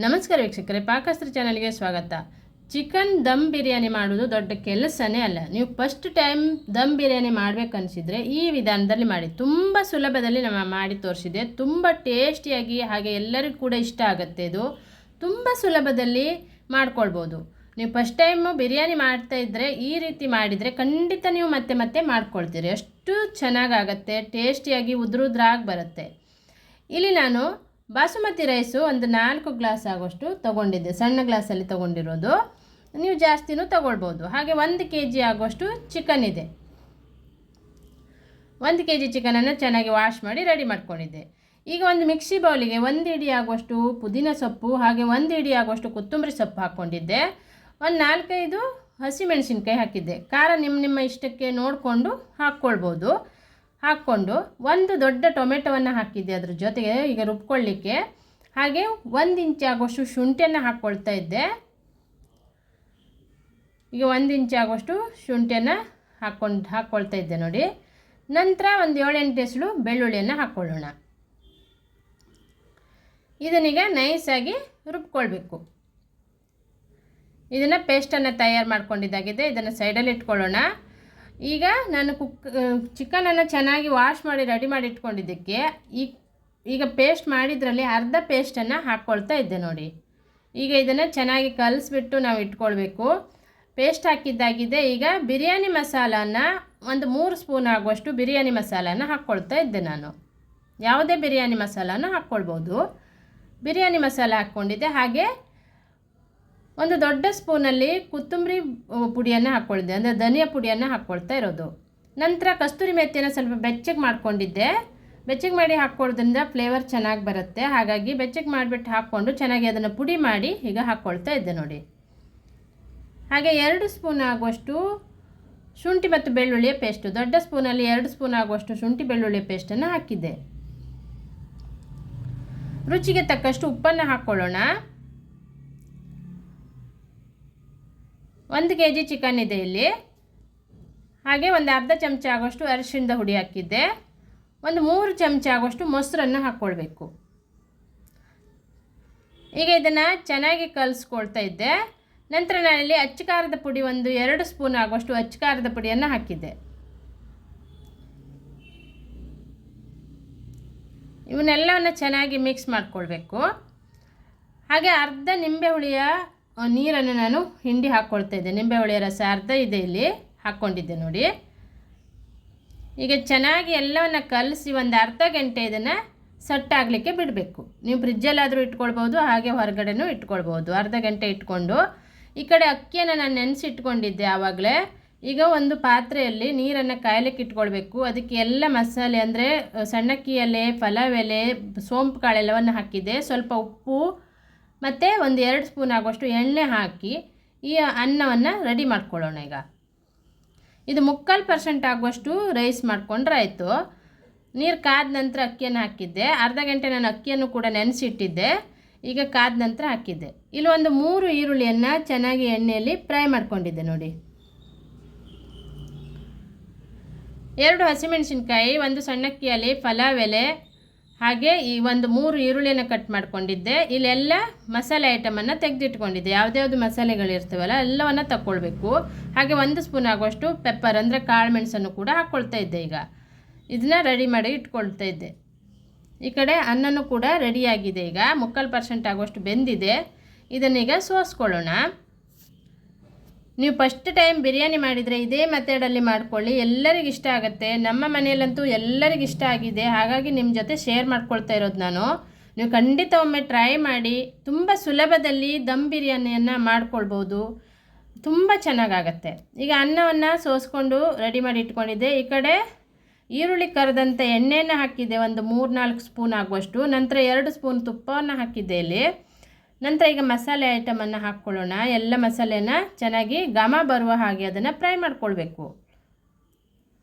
ನಮಸ್ಕಾರ ವೀಕ್ಷಕರೇ, ಪಾಕಸ್ತ್ರ ಚಾನಲ್ಗೆ ಸ್ವಾಗತ. ಚಿಕನ್ ದಮ್ ಬಿರಿಯಾನಿ ಮಾಡೋದು ದೊಡ್ಡ ಕೆಲಸನೇ ಅಲ್ಲ. ನೀವು ಫಸ್ಟ್ ಟೈಮ್ ದಮ್ ಬಿರಿಯಾನಿ ಮಾಡಬೇಕನ್ಸಿದ್ರೆ ಈ ವಿಧಾನದಲ್ಲಿ ಮಾಡಿ. ತುಂಬ ಸುಲಭದಲ್ಲಿ ಮಾಡಿ ತೋರಿಸಿದೆ. ತುಂಬ ಟೇಸ್ಟಿಯಾಗಿ ಹಾಗೆ ಎಲ್ಲರಿಗೂ ಕೂಡ ಇಷ್ಟ ಆಗುತ್ತೆ. ಇದು ತುಂಬ ಸುಲಭದಲ್ಲಿ ಮಾಡ್ಕೊಳ್ಬೋದು. ನೀವು ಫಸ್ಟ್ ಟೈಮು ಬಿರಿಯಾನಿ ಮಾಡ್ತಾಯಿದ್ರೆ ಈ ರೀತಿ ಮಾಡಿದರೆ ಖಂಡಿತ ನೀವು ಮತ್ತೆ ಮತ್ತೆ ಮಾಡ್ಕೊಳ್ತೀರಿ. ಅಷ್ಟು ಚೆನ್ನಾಗಾಗತ್ತೆ, ಟೇಸ್ಟಿಯಾಗಿ ಉದ್ರುದ್ರಾಗಿ ಬರುತ್ತೆ. ಇಲ್ಲಿ ನಾನು ಬಾಸುಮತಿ ರೈಸು ಒಂದು 4 ಗ್ಲಾಸ್ ಆಗೋಷ್ಟು ತೊಗೊಂಡಿದ್ದೆ. ಸಣ್ಣ ಗ್ಲಾಸಲ್ಲಿ ತೊಗೊಂಡಿರೋದು, ನೀವು ಜಾಸ್ತಿನೂ ತೊಗೊಳ್ಬೋದು. ಹಾಗೆ 1 kg ಆಗೋಷ್ಟು ಚಿಕನ್ ಇದೆ. 1 kg ಚಿಕನನ್ನು ಚೆನ್ನಾಗಿ ವಾಶ್ ಮಾಡಿ ರೆಡಿ ಮಾಡ್ಕೊಂಡಿದ್ದೆ. ಈಗ ಒಂದು ಮಿಕ್ಸಿ ಬೌಲಿಗೆ 1 ಹಿಡಿ ಆಗುವಷ್ಟು ಪುದೀನ ಸೊಪ್ಪು ಹಾಗೆ 1 ಹಿಡಿ ಆಗುವಷ್ಟು ಕೊತ್ತಂಬರಿ ಸೊಪ್ಪು ಹಾಕ್ಕೊಂಡಿದ್ದೆ. ಒಂದು 4-5 ಹಸಿಮೆಣಸಿನ್ಕಾಯಿ ಹಾಕಿದ್ದೆ. ಖಾರ ನಿಮ್ಮ ಇಷ್ಟಕ್ಕೆ ನೋಡಿಕೊಂಡು ಹಾಕ್ಕೊಳ್ಬೋದು. ಹಾಕ್ಕೊಂಡು ಒಂದು ದೊಡ್ಡ ಟೊಮೆಟೊವನ್ನು ಹಾಕಿದ್ದೆ ಅದ್ರ ಜೊತೆಗೆ ಈಗ ರುಬ್ಕೊಳ್ಳಿಕ್ಕೆ. ಹಾಗೆ 1 ಇಂಚ್ ಆಗೋಷ್ಟು ಶುಂಠಿಯನ್ನು ಹಾಕ್ಕೊಳ್ತಾ ಇದ್ದೆ. ಈಗ 1 ಇಂಚ್ ಆಗೋಷ್ಟು ಶುಂಠಿಯನ್ನು ಹಾಕ್ಕೊಳ್ತಾ ಇದ್ದೆ ನೋಡಿ. ನಂತರ ಒಂದು 7-8 ಎಸಳು ಬೆಳ್ಳುಳ್ಳಿಯನ್ನು ಹಾಕ್ಕೊಳ್ಳೋಣ. ಇದನ್ನೀಗ ನೈಸಾಗಿ ರುಬ್ಕೊಳ್ಬೇಕು. ಇದನ್ನು ಪೇಸ್ಟನ್ನು ತಯಾರು ಮಾಡ್ಕೊಂಡಿದ್ದಾಗಿದೆ. ಇದನ್ನು ಸೈಡಲ್ಲಿ ಇಟ್ಕೊಳ್ಳೋಣ. ಈಗ ನಾನು ಚಿಕನನ್ನು ಚೆನ್ನಾಗಿ ವಾಶ್ ಮಾಡಿ ರೆಡಿ ಮಾಡಿ ಇಟ್ಕೊಂಡಿದ್ದಕ್ಕೆ ಈಗ ಪೇಸ್ಟ್ ಮಾಡಿದ್ರಲ್ಲಿ ಅರ್ಧ ಪೇಸ್ಟನ್ನು ಹಾಕ್ಕೊಳ್ತಾ ಇದ್ದೆ ನೋಡಿ. ಈಗ ಇದನ್ನು ಚೆನ್ನಾಗಿ ಕಲಿಸ್ಬಿಟ್ಟು ನಾವು ಇಟ್ಕೊಳ್ಬೇಕು. ಪೇಸ್ಟ್ ಹಾಕಿದ್ದಾಗಿದೆ. ಈಗ ಬಿರಿಯಾನಿ ಮಸಾಲಾನ ಒಂದು 3 ಸ್ಪೂನ್ ಆಗುವಷ್ಟು ಬಿರಿಯಾನಿ ಮಸಾಲಾನ ಹಾಕ್ಕೊಳ್ತಾ ಇದ್ದೆ. ನಾನು ಯಾವುದೇ ಬಿರಿಯಾನಿ ಮಸಾಲಾನ ಹಾಕ್ಕೊಳ್ಬೋದು. ಬಿರಿಯಾನಿ ಮಸಾಲ ಹಾಕ್ಕೊಂಡಿದ್ದೆ. ಹಾಗೆ ಒಂದು ದೊಡ್ಡ ಸ್ಪೂನಲ್ಲಿ ಕೊತ್ತಂಬರಿ ಪುಡಿಯನ್ನು ಹಾಕ್ಕೊಂಡಿದ್ದೆ, ಅಂದರೆ ಧನಿಯಾ ಪುಡಿಯನ್ನು ಹಾಕ್ಕೊಳ್ತಾ ಇರೋದು. ನಂತರ ಕಸ್ತೂರಿ ಮೆಥಿಯನ್ನು ಸ್ವಲ್ಪ ಬೆಚ್ಚಗೆ ಮಾಡ್ಕೊಂಡಿದ್ದೆ. ಬೆಚ್ಚಗೆ ಮಾಡಿ ಹಾಕ್ಕೊಳ್ಳೋದ್ರಿಂದ ಫ್ಲೇವರ್ ಚೆನ್ನಾಗಿ ಬರುತ್ತೆ. ಹಾಗಾಗಿ ಬೆಚ್ಚಗೆ ಮಾಡಿಬಿಟ್ಟು ಹಾಕ್ಕೊಂಡು ಚೆನ್ನಾಗಿ ಅದನ್ನು ಪುಡಿ ಮಾಡಿ ಈಗ ಹಾಕ್ಕೊಳ್ತಾ ಇದ್ದೆ ನೋಡಿ. ಹಾಗೆ 2 ಸ್ಪೂನ್ ಆಗುವಷ್ಟು ಶುಂಠಿ ಮತ್ತು ಬೆಳ್ಳುಳ್ಳಿಯ ಪೇಸ್ಟು, ದೊಡ್ಡ ಸ್ಪೂನಲ್ಲಿ 2 ಸ್ಪೂನ್ ಆಗುವಷ್ಟು ಶುಂಠಿ ಬೆಳ್ಳುಳ್ಳಿಯ ಪೇಸ್ಟನ್ನು ಹಾಕಿದ್ದೆ. ರುಚಿಗೆ ತಕ್ಕಷ್ಟು ಉಪ್ಪನ್ನು ಹಾಕ್ಕೊಳ್ಳೋಣ. 1 kg ಚಿಕನ್ ಇದೆ ಇಲ್ಲಿ. ಹಾಗೆ ಒಂದು ಅರ್ಧ ಚಮಚ ಆಗೋಷ್ಟು ಅರಿಶಿಣದ ಹುಡಿ ಹಾಕಿದ್ದೆ. ಒಂದು 3 ಚಮಚ ಆಗೋಷ್ಟು ಮೊಸರನ್ನು ಹಾಕ್ಕೊಳ್ಬೇಕು. ಈಗ ಇದನ್ನು ಚೆನ್ನಾಗಿ ಕಲಿಸ್ಕೊಳ್ತಾ ಇದ್ದೆ. ನಂತರ ನಾನಿಲ್ಲಿ ಅಚ್ಚ ಖಾರದ ಪುಡಿ ಒಂದು 2 ಸ್ಪೂನ್ ಆಗೋಷ್ಟು ಅಚ್ಚ ಖಾರದ ಪುಡಿಯನ್ನು ಹಾಕಿದ್ದೆ. ಇವನ್ನೆಲ್ಲವನ್ನು ಚೆನ್ನಾಗಿ ಮಿಕ್ಸ್ ಮಾಡಿಕೊಳ್ಬೇಕು. ಹಾಗೆ ಅರ್ಧ ನಿಂಬೆ ಹುಳಿಯ ನೀರನ್ನು ನಾನು ಹಿಂಡಿ ಹಾಕ್ಕೊಳ್ತಾ ಇದ್ದೆ. ನಿಂಬೆ ಹುಳಿಯ ರಸ ಅರ್ಧ ಇದೆ ಇಲ್ಲಿ ಹಾಕ್ಕೊಂಡಿದ್ದೆ ನೋಡಿ. ಈಗ ಚೆನ್ನಾಗಿ ಎಲ್ಲವನ್ನು ಕಲಸಿ ಒಂದು ಅರ್ಧ ಗಂಟೆ ಇದನ್ನು ಸಟ್ಟಾಗಲಿಕ್ಕೆ ಬಿಡಬೇಕು. ನೀವು ಫ್ರಿಜ್ಜಲ್ಲಾದರೂ ಇಟ್ಕೊಳ್ಬೋದು, ಹಾಗೆ ಹೊರಗಡೆನೂ ಇಟ್ಕೊಳ್ಬೋದು. ಅರ್ಧ ಗಂಟೆ ಇಟ್ಕೊಂಡು ಈ ಕಡೆ ಅಕ್ಕಿಯನ್ನು ನಾನು ನೆನೆಸಿಟ್ಕೊಂಡಿದ್ದೆ ಆವಾಗಲೇ. ಈಗ ಒಂದು ಪಾತ್ರೆಯಲ್ಲಿ ನೀರನ್ನು ಕಾಯಲಿಕ್ಕೆ ಇಟ್ಕೊಳ್ಬೇಕು. ಅದಕ್ಕೆ ಎಲ್ಲ ಮಸಾಲೆ ಅಂದರೆ ಸಣ್ಣಕ್ಕಿ ಎಲೆ, ಪಲಾವ್ ಎಲೆ, ಸೋಂಪು ಕಾಳೆಲ್ಲವನ್ನು ಹಾಕಿದ್ದೆ. ಸ್ವಲ್ಪ ಉಪ್ಪು ಮತ್ತು ಒಂದು 2 ಸ್ಪೂನ್ ಆಗುವಷ್ಟು ಎಣ್ಣೆ ಹಾಕಿ ಈ ಅನ್ನವನ್ನು ರೆಡಿ ಮಾಡ್ಕೊಳ್ಳೋಣ. ಈಗ ಇದು 3/4% ಆಗುವಷ್ಟು ರೈಸ್ ಮಾಡಿಕೊಂಡ್ರೆ ಆಯಿತು. ನೀರು ಕಾದ ನಂತರ ಅಕ್ಕಿಯನ್ನು ಹಾಕಿದ್ದೆ. ಅರ್ಧ ಗಂಟೆ ನಾನು ಅಕ್ಕಿಯನ್ನು ಕೂಡ ನೆನೆಸಿಟ್ಟಿದ್ದೆ. ಈಗ ಕಾದ ನಂತರ ಹಾಕಿದ್ದೆ. ಇಲ್ಲಿ ಒಂದು 3 ಈರುಳ್ಳಿಯನ್ನು ಚೆನ್ನಾಗಿ ಎಣ್ಣೆಯಲ್ಲಿ ಫ್ರೈ ಮಾಡ್ಕೊಂಡಿದ್ದೆ ನೋಡಿ. 2 ಹಸಿಮೆಣಸಿನ್ಕಾಯಿ, 1 ಸಣ್ಣಕ್ಕಿ ಎಲೆ, ಪಲಾವ್ ಎಲೆ, ಹಾಗೆ ಈ ಒಂದು 3 ಈರುಳ್ಳಿಯನ್ನು ಕಟ್ ಮಾಡ್ಕೊಂಡಿದ್ದೆ. ಇಲ್ಲೆಲ್ಲ ಮಸಾಲೆ ಐಟಮನ್ನು ತೆಗೆದಿಟ್ಕೊಂಡಿದ್ದೆ. ಯಾವುದ್ಯಾವುದು ಮಸಾಲೆಗಳಿರ್ತವಲ್ಲ ಎಲ್ಲವನ್ನು ತಗೊಳ್ಬೇಕು. ಹಾಗೆ 1 ಸ್ಪೂನ್ ಆಗುವಷ್ಟು ಪೆಪ್ಪರ್ ಅಂದರೆ ಕಾಳು ಮೆಣಸನ್ನು ಕೂಡ ಹಾಕ್ಕೊಳ್ತಾ ಇದ್ದೆ. ಈಗ ಇದನ್ನ ರೆಡಿ ಮಾಡಿ ಇಟ್ಕೊಳ್ತಾ ಇದ್ದೆ. ಈ ಕಡೆ ಅನ್ನನೂ ಕೂಡ ರೆಡಿಯಾಗಿದೆ. ಈಗ 3/4% ಆಗುವಷ್ಟು ಬೆಂದಿದೆ. ಇದನ್ನೀಗ ಸೋಸ್ಕೊಳ್ಳೋಣ. ನೀವು ಫಸ್ಟ್ ಟೈಮ್ ಬಿರಿಯಾನಿ ಮಾಡಿದರೆ ಇದೇ ಮೆಥಡಲ್ಲಿ ಮಾಡ್ಕೊಳ್ಳಿ, ಎಲ್ಲರಿಗೂ ಇಷ್ಟ ಆಗುತ್ತೆ. ನಮ್ಮ ಮನೆಯಲ್ಲಂತೂ ಎಲ್ಲರಿಗೂ ಇಷ್ಟ ಆಗಿದೆ. ಹಾಗಾಗಿ ನಿಮ್ಮ ಜೊತೆ ಶೇರ್ ಮಾಡ್ಕೊಳ್ತಾ ಇರೋದು ನಾನು. ನೀವು ಖಂಡಿತ ಒಮ್ಮೆ ಟ್ರೈ ಮಾಡಿ. ತುಂಬ ಸುಲಭದಲ್ಲಿ ದಮ್ ಬಿರಿಯಾನಿಯನ್ನು ಮಾಡ್ಕೊಳ್ಬೋದು. ತುಂಬ ಚೆನ್ನಾಗಾಗತ್ತೆ. ಈಗ ಅನ್ನವನ್ನು ಸೋಸ್ಕೊಂಡು ರೆಡಿ ಮಾಡಿ ಇಟ್ಕೊಂಡಿದ್ದೆ. ಈ ಕಡೆ ಈರುಳ್ಳಿ ಕರೆದಂಥ ಎಣ್ಣೆಯನ್ನು ಹಾಕಿದ್ದೆ, ಒಂದು 3-4 ಸ್ಪೂನ್ ಆಗುವಷ್ಟು. ನಂತರ 2 ಸ್ಪೂನ್ ತುಪ್ಪವನ್ನು ಹಾಕಿದ್ದೆ ಇಲ್ಲಿ. ನಂತರ ಈಗ ಮಸಾಲೆ ಐಟಮನ್ನು ಹಾಕ್ಕೊಳ್ಳೋಣ. ಎಲ್ಲ ಮಸಾಲೆನ ಚೆನ್ನಾಗಿ ಘಮ ಬರುವ ಹಾಗೆ ಅದನ್ನು ಫ್ರೈ ಮಾಡ್ಕೊಳ್ಬೇಕು.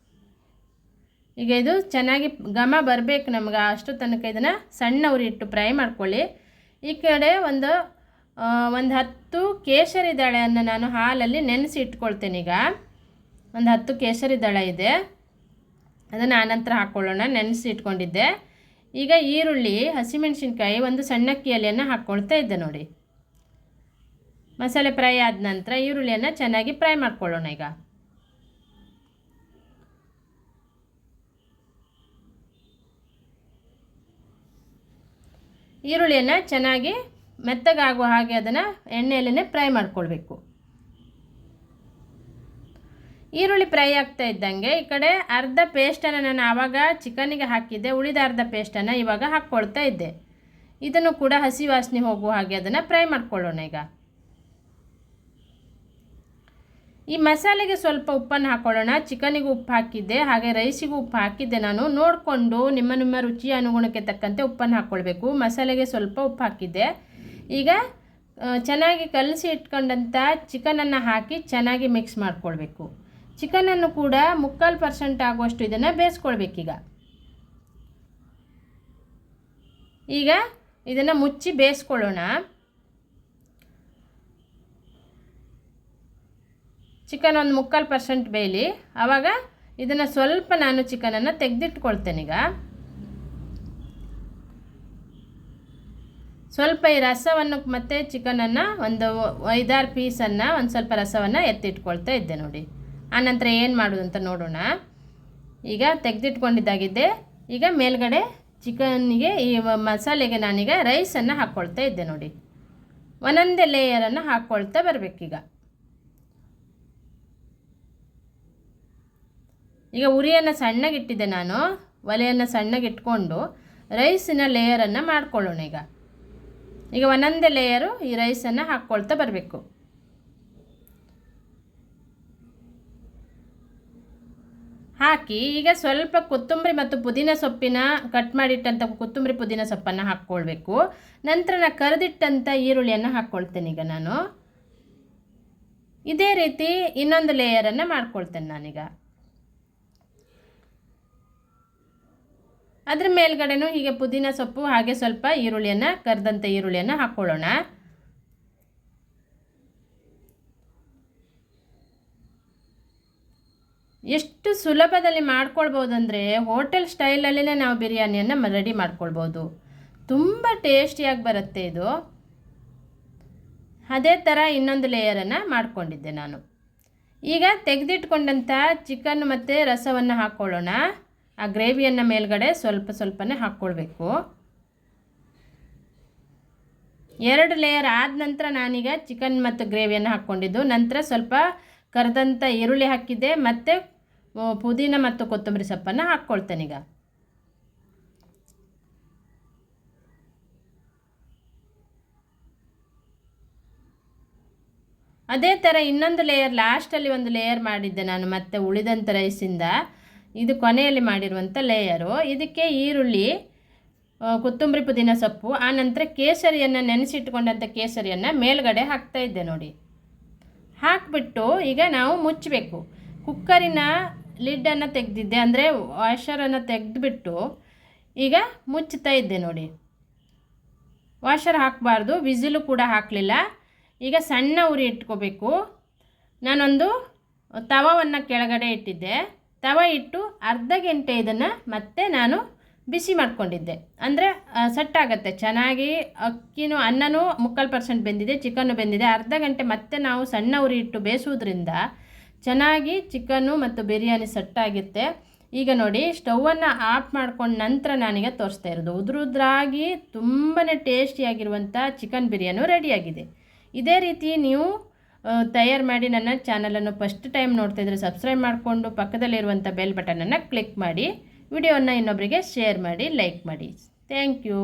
ಈಗ ಇದು ಚೆನ್ನಾಗಿ ಘಮ ಬರಬೇಕು ನಮ್ಗೆ. ಅಷ್ಟು ತನಕ ಇದನ್ನು ಸಣ್ಣ ಉರಿ ಇಟ್ಟು ಫ್ರೈ ಮಾಡ್ಕೊಳ್ಳಿ. ಈ ಕಡೆ ಒಂದು 10 ಕೇಸರಿ ದಳೆಯನ್ನು ನಾನು ಹಾಲಲ್ಲಿ ನೆನೆಸಿ ಇಟ್ಕೊಳ್ತೇನೆ. ಈಗ ಒಂದು 10 ಕೇಸರಿ ದಳ ಇದೆ. ಅದನ್ನು ಆನಂತರ ಹಾಕ್ಕೊಳ್ಳೋಣ. ನೆನೆಸಿ ಇಟ್ಕೊಂಡಿದ್ದೆ. ಈಗ ಈರುಳ್ಳಿ, ಹಸಿಮೆಣಸಿನ್ಕಾಯಿ, ಒಂದು ಸಣ್ಣಕ್ಕಿ ಎಲೆಯನ್ನು ಹಾಕ್ಕೊಳ್ತಾ ಇದ್ದೆ ನೋಡಿ. ಮಸಾಲೆ ಫ್ರೈ ಆದ ನಂತರ ಈರುಳ್ಳಿಯನ್ನು ಚೆನ್ನಾಗಿ ಫ್ರೈ ಮಾಡ್ಕೊಳ್ಳೋಣ. ಈಗ ಈರುಳ್ಳಿಯನ್ನು ಚೆನ್ನಾಗಿ ಮೆತ್ತಗಾಗುವ ಹಾಗೆ ಅದನ್ನು ಎಣ್ಣೆಯಲ್ಲೇ ಫ್ರೈ ಮಾಡ್ಕೊಳ್ಬೇಕು. ಈರುಳ್ಳಿ ಫ್ರೈ ಆಗ್ತಾ ಇದ್ದಂಗೆ ಈ ಕಡೆ ಅರ್ಧ ಪೇಸ್ಟನ್ನು ನಾನು ಆವಾಗ ಚಿಕನ್ನಿಗೆ ಹಾಕಿದ್ದೆ, ಉಳಿದ ಅರ್ಧ ಪೇಸ್ಟನ್ನು ಇವಾಗ ಹಾಕ್ಕೊಳ್ತಾ ಇದ್ದೆ. ಇದನ್ನು ಕೂಡ ಹಸಿ ವಾಸನೆ ಹೋಗುವ ಹಾಗೆ ಅದನ್ನು ಫ್ರೈ ಮಾಡ್ಕೊಳ್ಳೋಣ. ಈಗ ಈ ಮಸಾಲೆಗೆ ಸ್ವಲ್ಪ ಉಪ್ಪನ್ನು ಹಾಕ್ಕೊಳ್ಳೋಣ. ಚಿಕನಿಗೆ ಉಪ್ಪು ಹಾಕಿದ್ದೆ, ಹಾಗೆ ರೈಸಿಗೂ ಉಪ್ಪು ಹಾಕಿದ್ದೆ. ನಾನು ನೋಡಿಕೊಂಡು ನಿಮ್ಮ ರುಚಿಯ ಅನುಗುಣಕ್ಕೆ ತಕ್ಕಂತೆ ಉಪ್ಪನ್ನು ಹಾಕ್ಕೊಳ್ಬೇಕು. ಮಸಾಲೆಗೆ ಸ್ವಲ್ಪ ಉಪ್ಪು ಹಾಕಿದ್ದೆ. ಈಗ ಚೆನ್ನಾಗಿ ಕಲಸಿ ಇಟ್ಕೊಂಡಂಥ ಚಿಕನನ್ನು ಹಾಕಿ ಚೆನ್ನಾಗಿ ಮಿಕ್ಸ್ ಮಾಡ್ಕೊಳ್ಬೇಕು. ಚಿಕನನ್ನು ಕೂಡ 3/4% ಆಗುವಷ್ಟು ಇದನ್ನು ಬೇಯಿಸ್ಕೊಳ್ಬೇಕೀಗ. ಈಗ ಇದನ್ನು ಮುಚ್ಚಿ ಬೇಯಿಸ್ಕೊಳ್ಳೋಣ. ಚಿಕನ್ ಒಂದು 3/4% ಬೇಯಲಿ. ಆವಾಗ ಇದನ್ನು ಸ್ವಲ್ಪ ನಾನು ಚಿಕನನ್ನು ತೆಗೆದಿಟ್ಕೊಳ್ತೇನೆ. ಈಗ ಸ್ವಲ್ಪ ಈ ರಸವನ್ನು ಮತ್ತು ಚಿಕನನ್ನು ಒಂದು 5-6 ಪೀಸನ್ನು ಒಂದು ಸ್ವಲ್ಪ ರಸವನ್ನು ಎತ್ತಿಟ್ಕೊಳ್ತಾ ಇದ್ದೆ ನೋಡಿ. ಆನಂತರ ಏನು ಮಾಡೋದು ಅಂತ ನೋಡೋಣ. ಈಗ ತೆಗೆದಿಟ್ಕೊಂಡಿದ್ದಾಗಿದ್ದೆ. ಈಗ ಮೇಲ್ಗಡೆ ಚಿಕನ್ನಿಗೆ ಈ ಮಸಾಲೆಗೆ ನಾನೀಗ ರೈಸನ್ನು ಹಾಕ್ಕೊಳ್ತಾ ಇದ್ದೆ ನೋಡಿ. ಒಂದೊಂದೇ ಲೇಯರನ್ನು ಹಾಕ್ಕೊಳ್ತಾ ಬರಬೇಕೀಗ. ಈಗ ಉರಿಯನ್ನು ಸಣ್ಣಗಿಟ್ಟಿದ್ದೆ ನಾನು. ಒಲೆಯನ್ನು ಸಣ್ಣಗಿಟ್ಕೊಂಡು ರೈಸಿನ ಲೇಯರನ್ನು ಮಾಡ್ಕೊಳ್ಳೋಣ. ಈಗ ಒಂದೊಂದೇ ಲೇಯರು ಈ ರೈಸನ್ನು ಹಾಕ್ಕೊಳ್ತಾ ಬರಬೇಕು. ಹಾಕಿ ಈಗ ಸ್ವಲ್ಪ ಕೊತ್ತಂಬರಿ ಮತ್ತು ಪುದೀನ ಸೊಪ್ಪಿನ ಕಟ್ ಮಾಡಿಟ್ಟಂಥ ಕೊತ್ತಂಬರಿ ಪುದೀನ ಸೊಪ್ಪನ್ನು ಹಾಕ್ಕೊಳ್ಬೇಕು. ನಂತರ ನಾನು ಕರೆದಿಟ್ಟಂಥ ಈರುಳ್ಳಿಯನ್ನು ಹಾಕ್ಕೊಳ್ತೇನೆ. ಈಗ ನಾನು ಇದೇ ರೀತಿ ಇನ್ನೊಂದು ಲೇಯರನ್ನು ಮಾಡ್ಕೊಳ್ತೇನೆ ನಾನೀಗ. ಅದ್ರ ಮೇಲ್ಗಡೆನೂ ಹೀಗೆ ಪುದೀನ ಸೊಪ್ಪು ಹಾಗೆ ಸ್ವಲ್ಪ ಈರುಳ್ಳಿಯನ್ನು ಕರೆದಂಥ ಈರುಳ್ಳಿಯನ್ನು ಹಾಕ್ಕೊಳ್ಳೋಣ. ಎಷ್ಟು ಸುಲಭದಲ್ಲಿ ಮಾಡ್ಕೊಳ್ಬೋದಂದರೆ ಹೋಟೆಲ್ ಸ್ಟೈಲಲ್ಲೇ ನಾವು ಬಿರಿಯಾನಿಯನ್ನು ರೆಡಿ ಮಾಡ್ಕೊಳ್ಬೋದು. ತುಂಬ ಟೇಸ್ಟಿಯಾಗಿ ಬರುತ್ತೆ ಇದು. ಅದೇ ಥರ ಇನ್ನೊಂದು ಲೇಯರನ್ನು ಮಾಡ್ಕೊಂಡಿದ್ದೆ ನಾನು. ಈಗ ತೆಗೆದಿಟ್ಕೊಂಡಂಥ ಚಿಕನ್ ಮತ್ತು ರಸವನ್ನು ಹಾಕ್ಕೊಳ್ಳೋಣ. ಆ ಗ್ರೇವಿಯನ್ನು ಮೇಲ್ಗಡೆ ಸ್ವಲ್ಪನೇ ಹಾಕ್ಕೊಳ್ಬೇಕು. 2 ಲೇಯರ್ ಆದ ನಂತರ ನಾನೀಗ ಚಿಕನ್ ಮತ್ತು ಗ್ರೇವಿಯನ್ನು ಹಾಕ್ಕೊಂಡಿದ್ದು. ನಂತರ ಸ್ವಲ್ಪ ಕರೆದಂಥ ಈರುಳ್ಳಿ ಹಾಕಿದ್ದೆ ಮತ್ತು ಪುದೀನ ಮತ್ತು ಕೊತ್ತಂಬರಿ ಸೊಪ್ಪನ್ನು ಹಾಕ್ಕೊಳ್ತೇನೆ. ಈಗ ಅದೇ ಥರ ಇನ್ನೊಂದು ಲೇಯರ್ ಲಾಸ್ಟಲ್ಲಿ ಒಂದು ಲೇಯರ್ ಮಾಡಿದ್ದೆ ನಾನು ಮತ್ತೆ ಉಳಿದಂಥ ರೈಸಿಂದ. ಇದು ಕೊನೆಯಲ್ಲಿ ಮಾಡಿರುವಂಥ ಲೇಯರು. ಇದಕ್ಕೆ ಈರುಳ್ಳಿ, ಕೊತ್ತಂಬರಿ ಪುದೀನ ಸೊಪ್ಪು, ಆನಂತರ ಕೇಸರಿಯನ್ನು ನೆನೆಸಿಟ್ಕೊಂಡಂಥ ಕೇಸರಿಯನ್ನು ಮೇಲ್ಗಡೆ ಹಾಕ್ತಾಯಿದ್ದೆ ನೋಡಿ. ಹಾಕಿಬಿಟ್ಟು ಈಗ ನಾವು ಮುಚ್ಚಬೇಕು. ಕುಕ್ಕರಿನ ಲಿಡ್ಡನ್ನು ತೆಗೆದಿದ್ದೆ, ಅಂದರೆ ವಾಷರನ್ನು ತೆಗೆದುಬಿಟ್ಟು ಈಗ ಮುಚ್ಚುತ್ತಾ ಇದ್ದೆ ನೋಡಿ. ವಾಷರ್ ಹಾಕಬಾರ್ದು, ವಿಸಿಲು ಕೂಡ ಹಾಕಲಿಲ್ಲ. ಈಗ ಸಣ್ಣ ಉರಿ ಇಟ್ಕೋಬೇಕು. ನಾನೊಂದು ತವವನ್ನು ಕೆಳಗಡೆ ಇಟ್ಟಿದ್ದೆ. ತವ ಇಟ್ಟು ಅರ್ಧ ಗಂಟೆ ಇದನ್ನು ಮತ್ತೆ ನಾನು ಬಿಸಿ ಮಾಡ್ಕೊಂಡಿದ್ದೆ. ಅಂದರೆ ಸೆಟ್ಟಾಗತ್ತೆ ಚೆನ್ನಾಗಿ. ಅಕ್ಕಿನೂ ಅನ್ನನೂ 3/4% ಬೆಂದಿದೆ, ಚಿಕನ್ನು ಬೆಂದಿದೆ. ಅರ್ಧ ಗಂಟೆ ಮತ್ತೆ ನಾವು ಸಣ್ಣ ಉರಿ ಇಟ್ಟು ಬೇಯಿಸೋದ್ರಿಂದ ಚೆನ್ನಾಗಿ ಚಿಕನ್ನು ಮತ್ತು ಬಿರಿಯಾನಿ ಸೆಟ್ಟಾಗುತ್ತೆ. ಈಗ ನೋಡಿ, ಸ್ಟವನ್ನು ಆಫ್ ಮಾಡ್ಕೊಂಡು ನಂತರ ನಾನೀಗ ತೋರಿಸ್ತಾ ಇರೋದು ಉದುರಾಗಿ ತುಂಬಾ ಟೇಸ್ಟಿಯಾಗಿರುವಂಥ ಚಿಕನ್ ಬಿರಿಯಾನಿ ರೆಡಿಯಾಗಿದೆ. ಇದೇ ರೀತಿ ನೀವು ತಯಾರು ಮಾಡಿ ನನ್ನ ಚಾನಲನ್ನು ಫಸ್ಟ್ ಟೈಮ್ ನೋಡ್ತಾಯಿದ್ರೆ ಸಬ್ಸ್ಕ್ರೈಬ್ ಮಾಡಿಕೊಂಡು ಪಕ್ಕದಲ್ಲಿರುವಂಥ ಬೆಲ್ ಬಟನನ್ನು ಕ್ಲಿಕ್ ಮಾಡಿ, ವಿಡಿಯೋವನ್ನು ಇನ್ನೊಬ್ಬರಿಗೆ ಶೇರ್ ಮಾಡಿ, ಲೈಕ್ ಮಾಡಿ. Thank you.